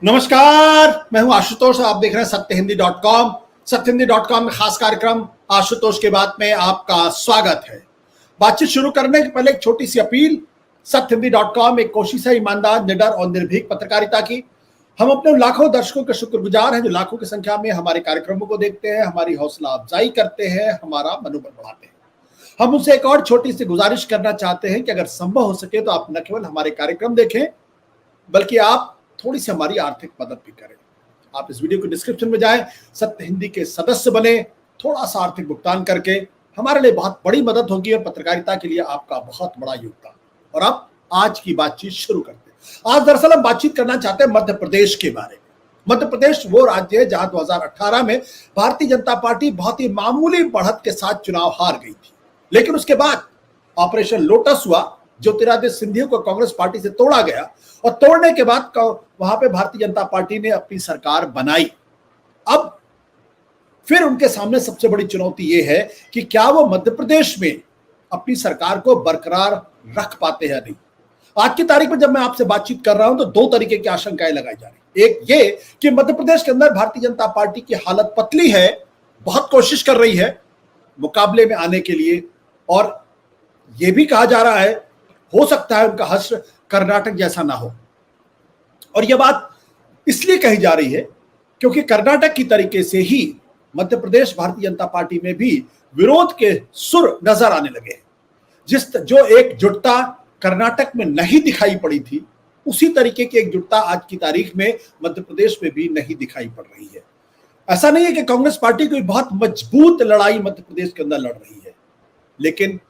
नमस्कार, मैं हूं आशुतोष। आप देख रहे हैं सत्यहिंदी.com। सत्यहिंदी.com में खास कार्यक्रम आशुतोष के बाद में आपका स्वागत है। बातचीत शुरू करने के पहले एक छोटी सी अपील। सत्यहिंदी.com एक कोशिश है ईमानदार, निडर और निर्भीक पत्रकारिता की। हम अपने लाखों दर्शकों के शुक्रगुजार हैं जो लाखों की संख्या में हमारे कार्यक्रमों को देखते हैं, हमारी हौसला अफजाई करते हैं, हमारा मनोबल बढ़ाते हैं। हम उनसे एक और छोटी सी गुजारिश करना चाहते हैं कि अगर संभव हो सके तो आप न केवल हमारे कार्यक्रम देखें बल्कि आप थोड़ी सी हमारी आर्थिक मदद भी करें। आप इस वीडियो के डिस्क्रिप्शन में जाएं, सत्य हिंदी के सदस्य बने, थोड़ा सा आर्थिक भुगतान करके हमारे लिए बहुत बड़ी मदद होगी और पत्रकारिता के लिए आपका बहुत बड़ा योगदान। और अब आज की बातचीत शुरू करते हैं। आज दरअसल हम बातचीत करना चाहते हैं मध्य प्रदेश के बारे में। मध्य प्रदेश वो राज्य है जहां 2018 में भारतीय जनता पार्टी बहुत ही मामूली बढ़त के साथ चुनाव हार गई थी, लेकिन उसके बाद ऑपरेशन लोटस हुआ, ज्योतिरादित्य सिंधिया को कांग्रेस पार्टी से तोड़ा गया और तोड़ने के बाद वहां पे भारतीय जनता पार्टी ने अपनी सरकार बनाई। अब फिर उनके सामने सबसे बड़ी चुनौती यह है कि क्या वो मध्य प्रदेश में अपनी सरकार को बरकरार रख पाते हैं नहीं। आज की तारीख में जब मैं आपसे बातचीत कर रहा हूं तो दो तरीके की आशंकाएं लगाई जा रही। एक ये कि मध्य प्रदेश के अंदर भारतीय जनता पार्टी की हालत पतली है, बहुत कोशिश कर रही है मुकाबले में आने के लिए, और यह भी कहा जा रहा है हो सकता है उनका हश्र कर्नाटक जैसा ना हो। और यह बात इसलिए कही जा रही है क्योंकि कर्नाटक की तरीके से ही मध्य प्रदेश भारतीय जनता पार्टी में भी विरोध के सुर नजर आने लगे हैं। जो एकजुटता कर्नाटक में नहीं दिखाई पड़ी थी, उसी तरीके की एकजुटता आज की तारीख में मध्य प्रदेश में भी नहीं दिखाई पड़ रही है। ऐसा नहीं है कि कांग्रेस पार्टी कोई बहुत मजबूत लड़ाई मध्य प्रदेश के अंदर लड़ रही है, लेकिन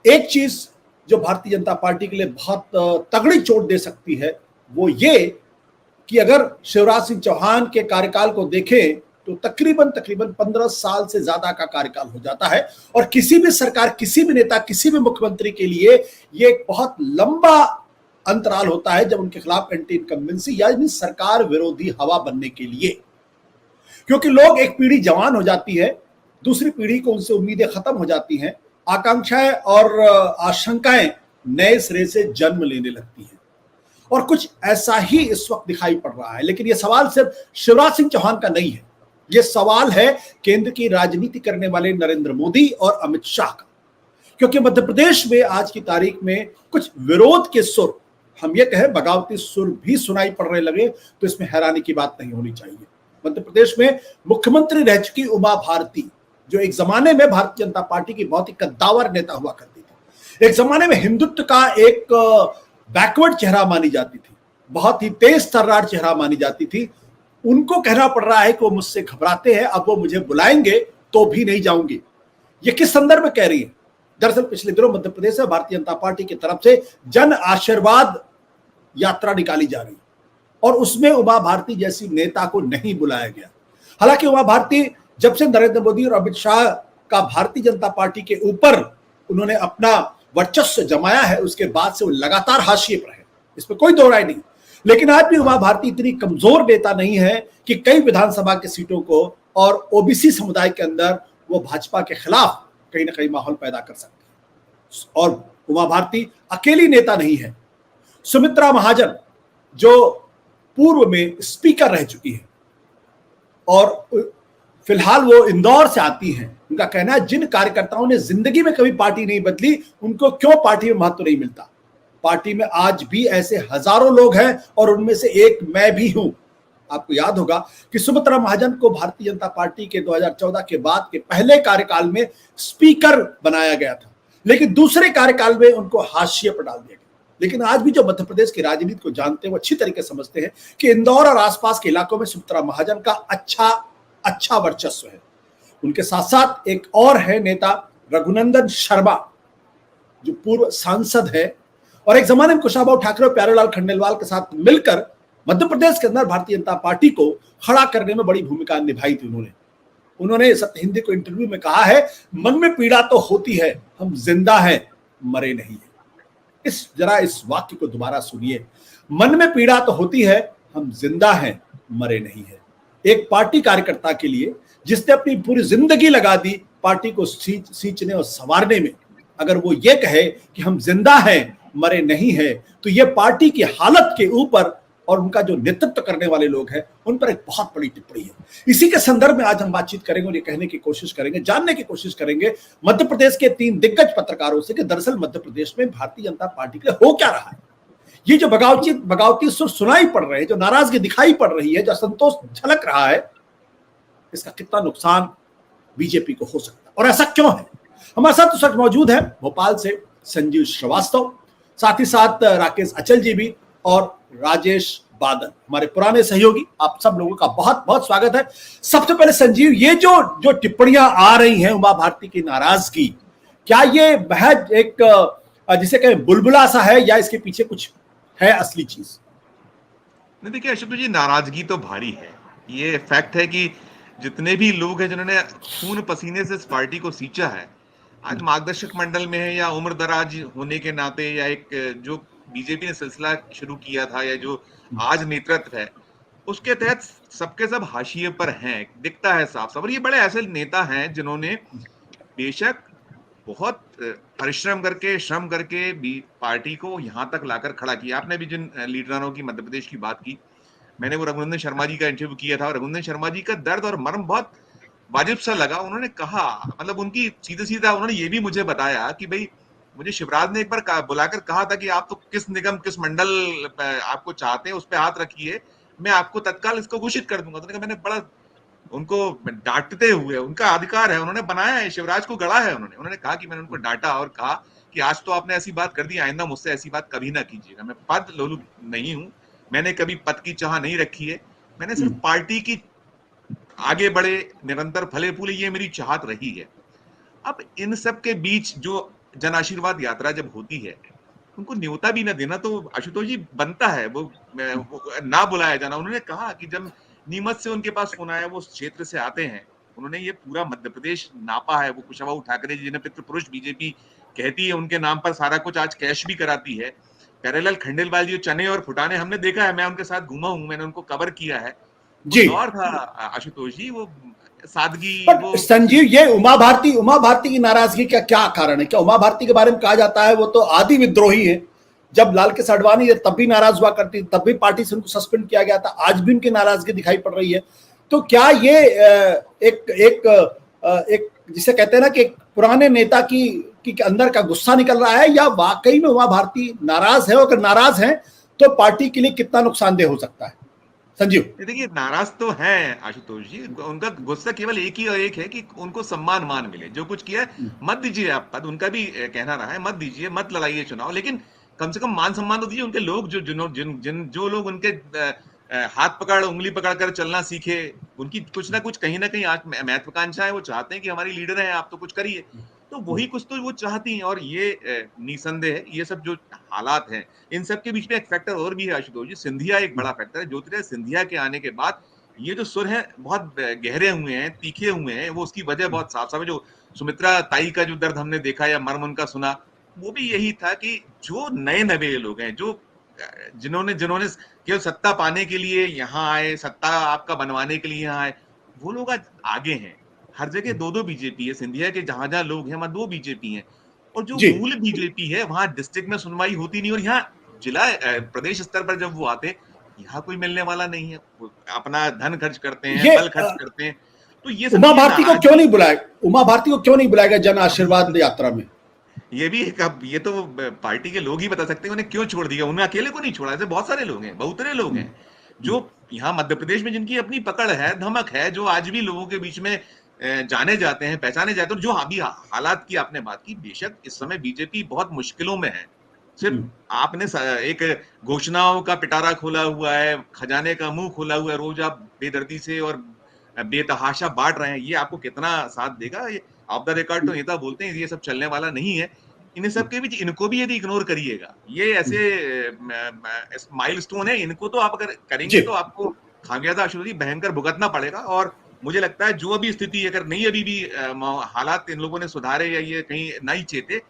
एक चीज जो भारतीय जनता पार्टी के लिए बहुत तगड़ी चोट दे सकती है वो ये कि अगर शिवराज सिंह चौहान के कार्यकाल को देखें तो तकरीबन 15 साल से ज्यादा का कार्यकाल हो जाता है, और किसी भी सरकार, किसी भी नेता, किसी भी मुख्यमंत्री के लिए ये एक बहुत लंबा अंतराल होता है जब उनके खिलाफ एंटी इनकम्बेंसी यानी सरकार विरोधी हवा बनने के लिए। क्योंकि लोग, एक पीढ़ी जवान हो जाती है, दूसरी पीढ़ी को उनसे उम्मीदें खत्म हो जाती हैं, आकांक्षाएं और आशंकाएं नए सिरे से जन्म लेने लगती हैं, और कुछ ऐसा ही इस वक्त दिखाई पड़ रहा है। लेकिन यह सवाल सिर्फ शिवराज सिंह चौहान का नहीं है, यह सवाल है केंद्र की राजनीति करने वाले नरेंद्र मोदी और अमित शाह का। क्योंकि मध्य प्रदेश में आज की तारीख में कुछ विरोध के सुर, हम ये कहें बगावती सुर भी सुनाई पड़ने लगे तो इसमें हैरानी की बात नहीं होनी चाहिए। मध्य प्रदेश में मुख्यमंत्री रह चुकी उमा भारती, जो एक जमाने में भारतीय जनता पार्टी की बहुत ही कद्दावर नेता हुआ करती थी, एक जमाने में हिंदुत्व का एक बैकवर्ड चेहरा मानी जाती थी, बहुत ही तेज तर्रार चेहरा मानी जाती थी, उनको कहना पड़ रहा है कि वो मुझसे घबराते हैं, अब वो मुझे बुलाएंगे तो भी नहीं जाऊंगी। ये किस संदर्भ में कह रही है? दरअसल पिछले दिनों मध्य प्रदेश में भारतीय जनता पार्टी की तरफ से जन आशीर्वाद यात्रा निकाली जा रही और उसमें उमा भारती जैसी नेता को नहीं बुलाया गया। हालांकि उमा भारती जब से नरेंद्र मोदी और अमित शाह का भारतीय जनता पार्टी के ऊपर उन्होंने अपना वर्चस्व जमाया है, उसके बाद से वो लगातार हाशिए पर है, इसमें कोई दो राय नहीं। लेकिन आज भी उमा भारती इतनी कमजोर नेता नहीं है कि कई विधानसभा के सीटों को और ओबीसी समुदाय के अंदर वो भाजपा के खिलाफ कहीं ना कहीं माहौल पैदा कर सकती है। और उमा भारती अकेली नेता नहीं है। सुमित्रा महाजन, जो पूर्व में स्पीकर रह चुकी है और फिलहाल वो इंदौर से आती हैं, उनका कहना है जिन कार्यकर्ताओं ने जिंदगी में कभी पार्टी नहीं बदली, उनको क्यों पार्टी में महत्व नहीं मिलता। पार्टी में आज भी ऐसे हजारों लोग हैं और उनमें से एक मैं भी हूं। आपको याद होगा कि सुमित्रा महाजन को भारतीय जनता पार्टी के 2014 के बाद के पहले कार्यकाल में स्पीकर बनाया गया था, लेकिन दूसरे कार्यकाल में उनको हाशिए पर डाल दिया गया। लेकिन आज भी जो मध्य प्रदेश की राजनीति को जानते हैं वो अच्छी तरीके समझते हैं कि इंदौर और आसपास के इलाकों में सुमित्रा महाजन का अच्छा वर्चस्व है। उनके साथ साथ एक और है नेता रघुनंदन शर्मा, जो पूर्व सांसद है और एक जमाने में कुशाभाऊ ठाकरे और प्यारेलाल खंडेलवाल के साथ मिलकर मध्य प्रदेश के अंदर भारतीय जनता पार्टी को खड़ा करने में बड़ी भूमिका निभाई थी। उन्होंने सत्य हिंदी को इंटरव्यू में कहा है, मन में पीड़ा तो होती है, हम जिंदा हैं, मरे नहीं है। जरा इस वाक्य को दोबारा सुनिए, मन में पीड़ा तो होती है, हम जिंदा हैं, मरे नहीं है। एक पार्टी कार्यकर्ता के लिए जिसने अपनी पूरी जिंदगी लगा दी पार्टी को सींचने और संवारने में, अगर वो ये कहे कि हम जिंदा हैं, मरे नहीं है, तो ये पार्टी की हालत के ऊपर और उनका जो नेतृत्व करने वाले लोग हैं उन पर एक बहुत बड़ी टिप्पणी है। इसी के संदर्भ में आज हम बातचीत करेंगे और ये कहने की कोशिश करेंगे, जानने की कोशिश करेंगे मध्य प्रदेश के 3 दिग्गज पत्रकारों से कि दरअसल मध्य प्रदेश में भारतीय जनता पार्टी के लिए हो क्या रहा है। ये जो बगावती सुर सुनाई पड़ रहे हैं, जो नाराजगी दिखाई पड़ रही है, जो असंतोष झलक रहा है, इसका कितना नुकसान बीजेपी को हो सकता है और ऐसा क्यों है। हमारे साथ तो सच मौजूद है भोपाल से संजीव श्रीवास्तव, साथ ही साथ राकेश अचल जी भी और राजेश बादल, हमारे पुराने सहयोगी। आप सब लोगों का बहुत बहुत स्वागत है। सबसे पहले संजीव, ये जो टिप्पणियां आ रही हैं उमा भारती की नाराजगी, क्या ये महज एक जिसे कहें बुलबुला सा है या इसके पीछे कुछ है असली चीज? नहीं, देखिए अशुतोष जी, नाराजगी तो भारी है। ये फैक्ट है कि जितने भी लोग हैं जिन्होंने खून पसीने से इस पार्टी को सींचा है, आज मार्गदर्शक मंडल में है या उम्र दराज होने के नाते या एक जो बीजेपी ने सिलसिला शुरू किया था या जो आज नेतृत्व है उसके तहत सबके सब हाशिए पर हैं, दिखता है साफ साफ। और ये बड़े ऐसे नेता हैं जिन्होंने बेशक बहुत परिश्रम करके श्रम करके भी पार्टी को यहाँ तक लाकर खड़ा किया। आपने भी जिन लीडरों की मध्य प्रदेश की बात की, मैंने वो रघुनंदन शर्मा जी का इंटरव्यू किया था और रघुनंदन शर्मा जी का दर्द और मर्म बहुत वाजिब सा लगा। उन्होंने कहा, मतलब उनकी सीधे सीधा उन्होंने ये भी मुझे बताया कि भाई मुझे शिवराज ने एक बार बुलाकर कहा था कि आप तो किस निगम किस मंडल आपको चाहते हैं उस पर हाथ रखिए, मैं आपको तत्काल इसको घोषित कर दूंगा। तो मैंने बड़ा उनको डांटते हुए, उनका अधिकार है, उन्होंने बनाया है, शिवराज को गढ़ा है उन्होंने कहा कि मैंने उनको डांटा और कहा कि आज तो आपने ऐसी बात कर दी, आइंदा मुझसे ऐसी बात कभी ना कीजिएगा। मैं पद लोलुप नहीं हूं, मैंने कभी पद की चाह नहीं रखी है, मैंने सिर्फ पार्टी की आगे बढ़े, निरंतर फले फूले, ये मेरी चाहत रही है। अब इन सब के बीच जो जन आशीर्वाद यात्रा जब होती है, उनको न्योता भी ना देना तो आशुतोष जी बनता है, वो ना बुलाया जाना। उन्होंने कहा कि जब नीमच से उनके पास फोन आया, वो उस क्षेत्र से आते हैं, उन्होंने ये पूरा मध्य प्रदेश नापा है। वो कुशवाहा ठाकरे जी जिन्हें पितृपुरुष बीजेपी कहती है, उनके नाम पर सारा कुछ आज कैश भी कराती है। प्यारेलाल खंडेलवाल जी चने और फुटाने हमने देखा है, मैं उनके साथ घूमा हूं, मैंने उनको कवर किया है। जी दौर था आशुतोष जी, वो सादगी। वो संजीव, ये उमा भारती की नाराजगी का क्या कारण है? क्या उमा भारती के बारे में कहा जाता है वो तो आदि विद्रोही है, जब लाल कृष्ण आडवाणी तब भी नाराज हुआ करती, तब भी पार्टी से उनको सस्पेंड किया गया था, आज भी उनकी नाराजगी दिखाई पड़ रही है। तो क्या ये एक जिसे कहते हैं ना कि एक पुराने नेता की अंदर का गुस्सा निकल रहा है, या वाकई में उमा भारती नाराज है? अगर नाराज है तो पार्टी के लिए कितना नुकसानदेह हो सकता है? संजीव देखिए, नाराज तो हैं आशुतोष जी, उनका गुस्सा केवल एक ही और एक है कि उनको सम्मान मान मिले। जो कुछ किया मत दीजिए आप पद, उनका भी कहना रहा है, मत दीजिए, मत लड़ाइए चुनाव, लेकिन कम से कम मान सम्मान तो दीजिए। उनके लोग जो लोग उनके हाथ पकड़ उंगली पकड़ कर चलना सीखे, उनकी कुछ ना कुछ कहीं ना कहीं आज महत्वाकांक्षा है, वो चाहते हैं कि हमारी लीडर है, आप तो कुछ करिए। तो वही कुछ तो वो चाहती हैं। और ये निसंदेह ये सब जो हालात हैं, इन सब के बीच में एक फैक्टर और भी है आशुतोष जी, सिंधिया एक बड़ा फैक्टर है। ज्योतिरादित्य सिंधिया के आने के बाद ये जो सुर है बहुत गहरे हुए हैं, तीखे हुए हैं। वो उसकी वजह बहुत साफ साफ है। जो सुमित्रा ताई का जो दर्द हमने देखा या मर्म उनका सुना, वो भी यही था कि जो नए नवे लोग हैं, जो जिन्होंने केवल सत्ता पाने के लिए यहाँ आए, सत्ता आपका बनवाने के लिए यहाँ आए, वो लोग आज आगे हैं। हर जगह दो दो बीजेपी है, सिंधिया के जहां जहां लोग हैं वहां दो बीजेपी हैं। और जो जी मूल बीजेपी है वहां डिस्ट्रिक्ट में सुनवाई होती नहीं, और यहाँ जिला प्रदेश स्तर पर जब वो आते, यहाँ कोई मिलने वाला नहीं है। वो अपना धन खर्च करते हैं, ये बल खर्च करते हैं। तो ये सब उमा चीजें भारती को क्यों नहीं बुलाया? उमा भारती को क्यों नहीं बुलाया गया जन आशीर्वाद यात्रा में? ये भी एक, अब ये तो पार्टी के लोग ही बता सकते हैं उन्हें क्यों छोड़ दिया। उन्हें अकेले को नहीं छोड़ा, ऐसे बहुत सारे लोग हैं, बहुत सारे लोग हैं जो यहाँ मध्य प्रदेश में जिनकी अपनी पकड़ है, धमक है, जो आज भी लोगों के बीच में जाने जाते हैं, पहचाने जाते हैं। और जो अभी हालात की आपने बात की, बेशक इस समय बीजेपी बहुत मुश्किलों में है। सिर्फ आपने एक घोषणाओं का पिटारा खोला हुआ है, खजाने का मुंह खोला हुआ है, रोज आप बेदर्दी से और बेतहाशा बांट रहे हैं, ये आपको कितना साथ देगा? ये ऑफ द रिकॉर्ड तो नेता बोलते हैं ये सब चलने वाला नहीं है। इन सब के बीच इनको भी यदि इग्नोर करिएगा, ये ऐसे माइलस्टोन है, इनको तो आप अगर करेंगे तो आपको खामियाजा आशुतोष जी भयंकर भुगतना पड़ेगा। और मुझे लगता है जो अभी स्थिति अगर नहीं अभी भी हालात इन लोगों ने सुधारे या ये कहीं नहीं चेते,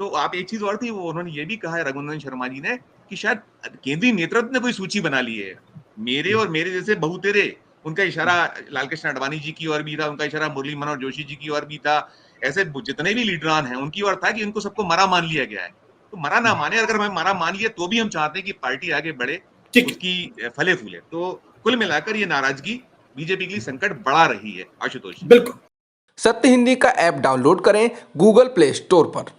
तो आप एक चीज और थी, वो उन्होंने ये भी कहा है रघुनंदन शर्मा जी ने कि शायद केंद्रीय नेतृत्व ने कोई सूची बना ली है, मेरे और मेरे जैसे बहुतेरे। उनका इशारा लालकृष्ण आडवाणी जी की ओर भी था, उनका इशारा मुरली मनोहर जोशी जी की ओर भी था, ऐसे जितने भी लीडरान हैं उनकी ओर था कि इनको सबको मरा मान लिया गया है। तो मरा ना माने, अगर हमें मरा मान लिया तो भी हम चाहते हैं कि पार्टी आगे बढ़े, ठीक है। उसकी फले फूले। तो कुल मिलाकर ये नाराजगी बीजेपी के लिए संकट बढ़ा रही है आशुतोष जी। बिल्कुल। सत्य हिंदी का ऐप डाउनलोड करें गूगल प्ले स्टोर पर।